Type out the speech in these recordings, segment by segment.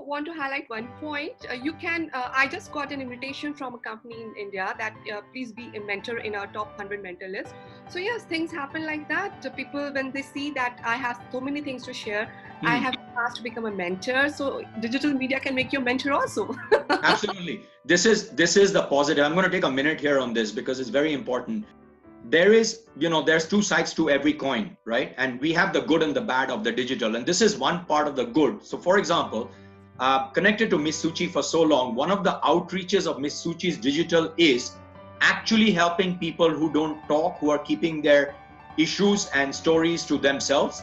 want to highlight one point. You can, I just got an invitation from a company in India that please be a mentor in our top 100 mentor list. So yes, things happen like that. People, when they see that I have so many things to share, I have asked to become a mentor. So digital media can make you a mentor also. Absolutely. This is the positive. I'm going to take a minute here on this because it's very important. There's two sides to every coin, right? And we have the good and the bad of the digital. And this is one part of the good. So for example, connected to Miss Suchi for so long, one of the outreaches of Miss Suchi's digital is actually helping people who don't talk, who are keeping their issues and stories to themselves.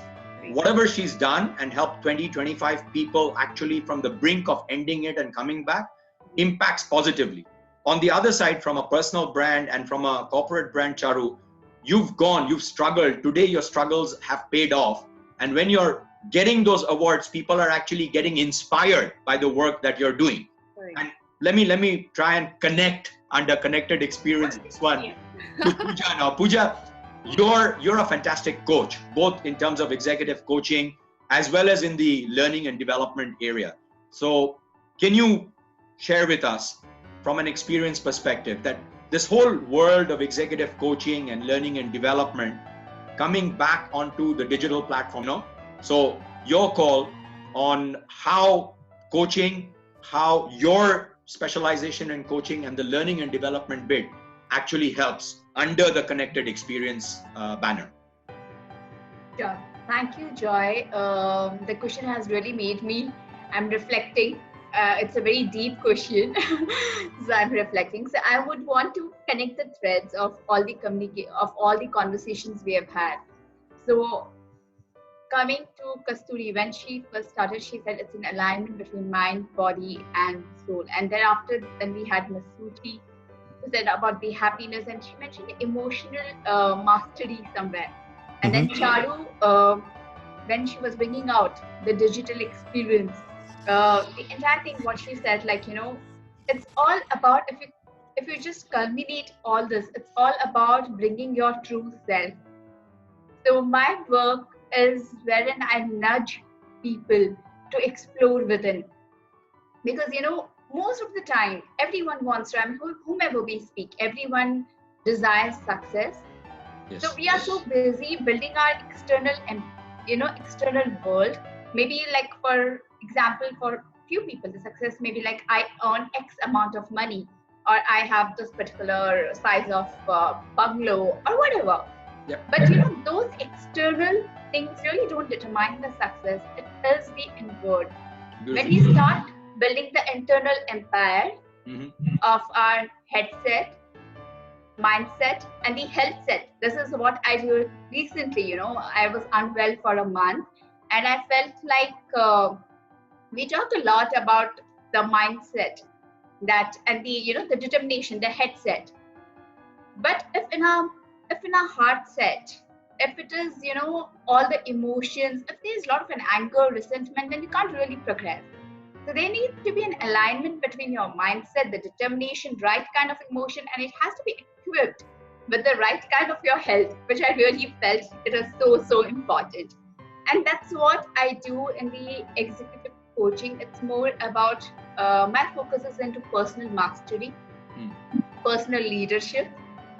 Whatever she's done and helped 20-25 people actually from the brink of ending it and coming back impacts positively. On the other side, from a personal brand and from a corporate brand, Charu, you've struggled. Today, your struggles have paid off. And when you're getting those awards, people are actually getting inspired by the work that you're doing. Right. And let me try and connect under connected experience this one to Puja now. Puja, you're a fantastic coach, both in terms of executive coaching as well as in the learning and development area. So can you share with us from an experience perspective that this whole world of executive coaching and learning and development coming back onto the digital platform, no? So your call on how coaching, how your specialization in coaching and the learning and development bit actually helps under the connected experience banner. Sure. Thank you, Joy. The question has really made me, I'm reflecting. It's a very deep question, so I'm reflecting. So I would want to connect the threads of all the conversations we have had. So coming to Kasthuri, when she first started, she said it's an alignment between mind, body, and soul. And thereafter, then we had Miss Suchi, who said about the happiness, and she mentioned emotional mastery somewhere. And then Charu, when she was bringing out the digital experience, the entire thing, what she said, it's all about, if you just culminate all this, it's all about bringing your true self. So my work is wherein I nudge people to explore within, because most of the time everyone wants to, whomever we speak, everyone desires success. Yes, so we are so busy building our external world. Maybe like, for example, for few people, the success may be like, I earn X amount of money, or I have this particular size of bungalow or whatever. Yep. But those external things really don't determine the success. It is the inward. When we start building the internal empire of our headset, mindset, and the health set. This is what I do recently. I was unwell for a month, and I felt like we talk a lot about the mindset, that and the determination, the headset. But if in a heart set, if it is all the emotions, if there's a lot of an anger, resentment, then you can't really progress. So there needs to be an alignment between your mindset, the determination, right kind of emotion, and it has to be equipped with the right kind of your health, which I really felt it is so important. And that's what I do in the executive coaching. It's more about my focus is into personal mastery, personal leadership,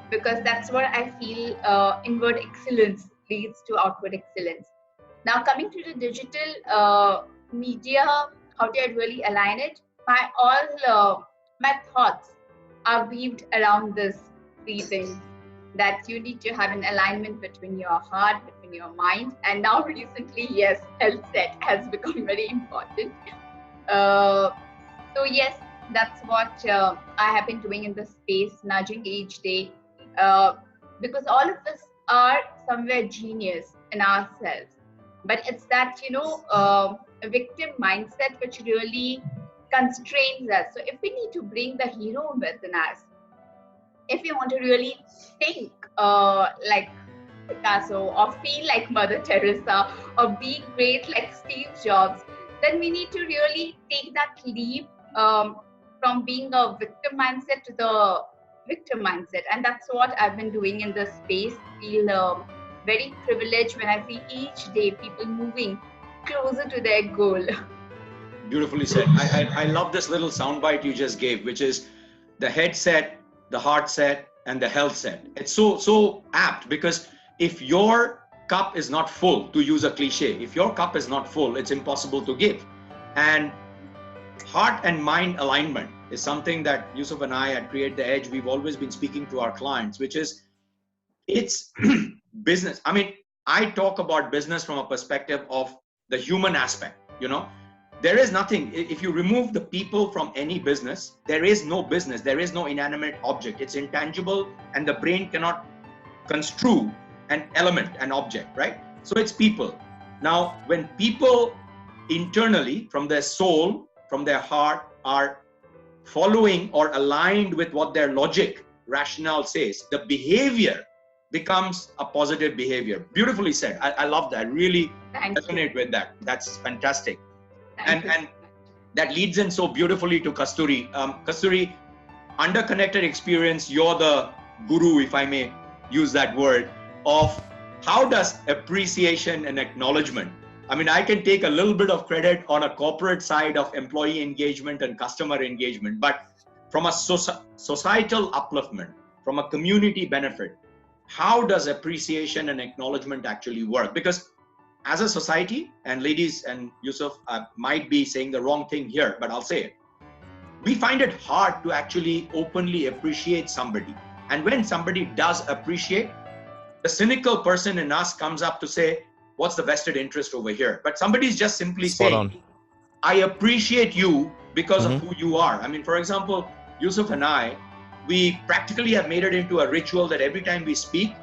because that's where I feel inward excellence leads to outward excellence. Now coming to the digital media, how do I really align it? My thoughts are weaved around this three things, that you need to have an alignment between your heart, between your mind, and now recently, yes, health set has become very important. So yes, that's what I have been doing in this space, nudging each day, because all of us are somewhere genius in ourselves. But it's that, a victim mindset which really constrains us. So if we need to bring the hero within us, if we want to really think like Picasso, or feel like Mother Teresa, or be great like Steve Jobs, then we need to really take that leap from being a victim mindset to the victor mindset. And that's what I've been doing in this space. Feel very privileged when I see each day people moving closer to their goal. Beautifully said. I love this little soundbite you just gave, which is the head set, the heart set, and the health set. It's so apt, because if your cup is not full, to use a cliche, if your cup is not full, it's impossible to give. And heart and mind alignment is something that Yusuf and I at Create the Edge, we've always been speaking to our clients, which is, it's business. I mean, I talk about business from a perspective of the human aspect. There is nothing, if you remove the people from any business, there is no business, there is no inanimate object. It's intangible, and the brain cannot construe an element, an object, right? So it's people. Now, when people internally, from their soul, from their heart, are following or aligned with what their logic, rationale says, the behavior becomes a positive behavior. Beautifully said. I love that. Really resonate with that. That's fantastic. And that leads in so beautifully to Kasthuri. Kasthuri, under Connected Experience, you're the guru, if I may use that word, of how does appreciation and acknowledgement, I mean, I can take a little bit of credit on a corporate side of employee engagement and customer engagement, but from a societal upliftment, from a community benefit, how does appreciation and acknowledgement actually work? Because as a society, and ladies and Yusuf might be saying the wrong thing here, but I'll say it. We find it hard to actually openly appreciate somebody. And when somebody does appreciate, the cynical person in us comes up to say, what's the vested interest over here? But somebody's just simply saying, I appreciate you because of who you are. I mean, for example, Yusuf and I, we practically have made it into a ritual that every time we speak,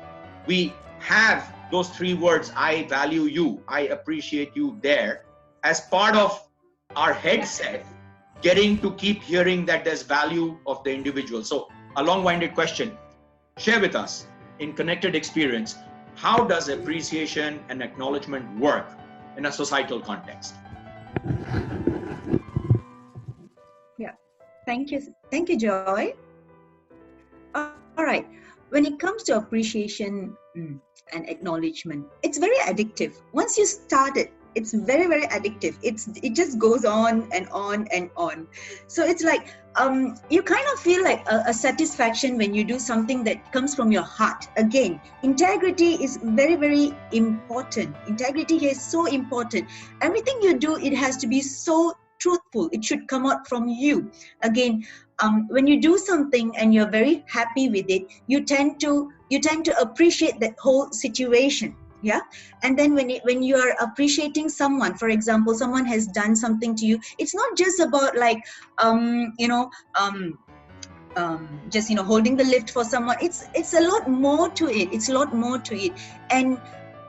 we have those 3 words, I value you, I appreciate you, there as part of our headset, getting to keep hearing that there's value of the individual. So a long-winded question, share with us in Connected Experience, how does appreciation and acknowledgement work in a societal context? Yeah, thank you, Joy. All right, when it comes to appreciation and acknowledgement, it's very addictive. Once you start it, it's very, very addictive. It just goes on and on and on. So it's like you kind of feel like a satisfaction when you do something that comes from your heart. Again, integrity is very, very important. Integrity here is so important. Everything you do, it has to be so truthful. It should come out from you. Again, when you do something and you're very happy with it, you tend to appreciate that whole situation. Yeah. And then when you are appreciating someone, for example, someone has done something to you, it's not just about like just holding the lift for someone. It's a lot more to it. And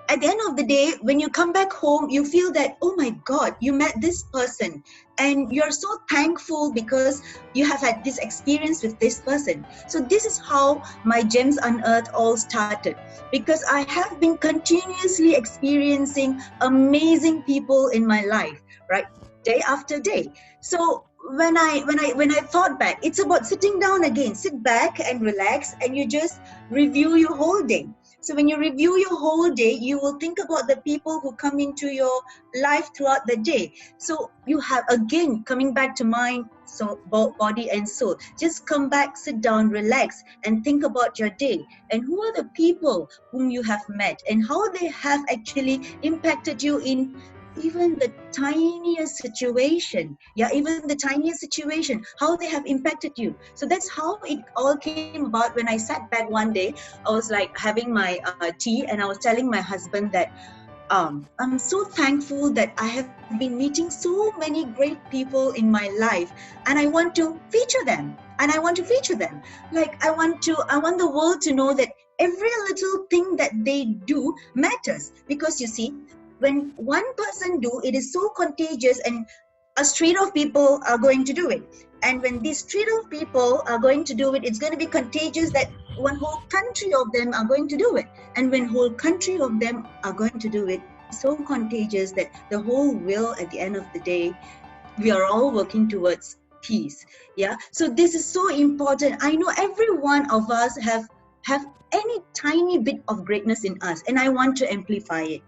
at the end of the day, when you come back home, you feel that, oh my God, you met this person and you're so thankful because you have had this experience with this person. So this is how my Gems Unearthed all started, because I have been continuously experiencing amazing people in my life, right? Day after day. So when I thought back, it's about sitting down again, sit back and relax, and you just review your whole day. So when you review your whole day, you will think about the people who come into your life throughout the day. So you have, again, coming back to mind, so body and soul. Just come back, sit down, relax, and think about your day. And who are the people whom you have met and how they have actually impacted you in even the tiniest situation. Yeah, even the tiniest situation, how they have impacted you. So that's how it all came about. When I sat back one day, I was like having my tea, and I was telling my husband that I'm so thankful that I have been meeting so many great people in my life, and I want to feature them. Like I want the world to know that every little thing that they do matters. Because you see, when one person do, it is so contagious, and a street of people are going to do it. And when this street of people are going to do it, it's going to be contagious that one whole country of them are going to do it. And when whole country of them are going to do it, it's so contagious that the whole will, at the end of the day, we are all working towards peace. Yeah. So this is so important. I know every one of us have any tiny bit of greatness in us, and I want to amplify it.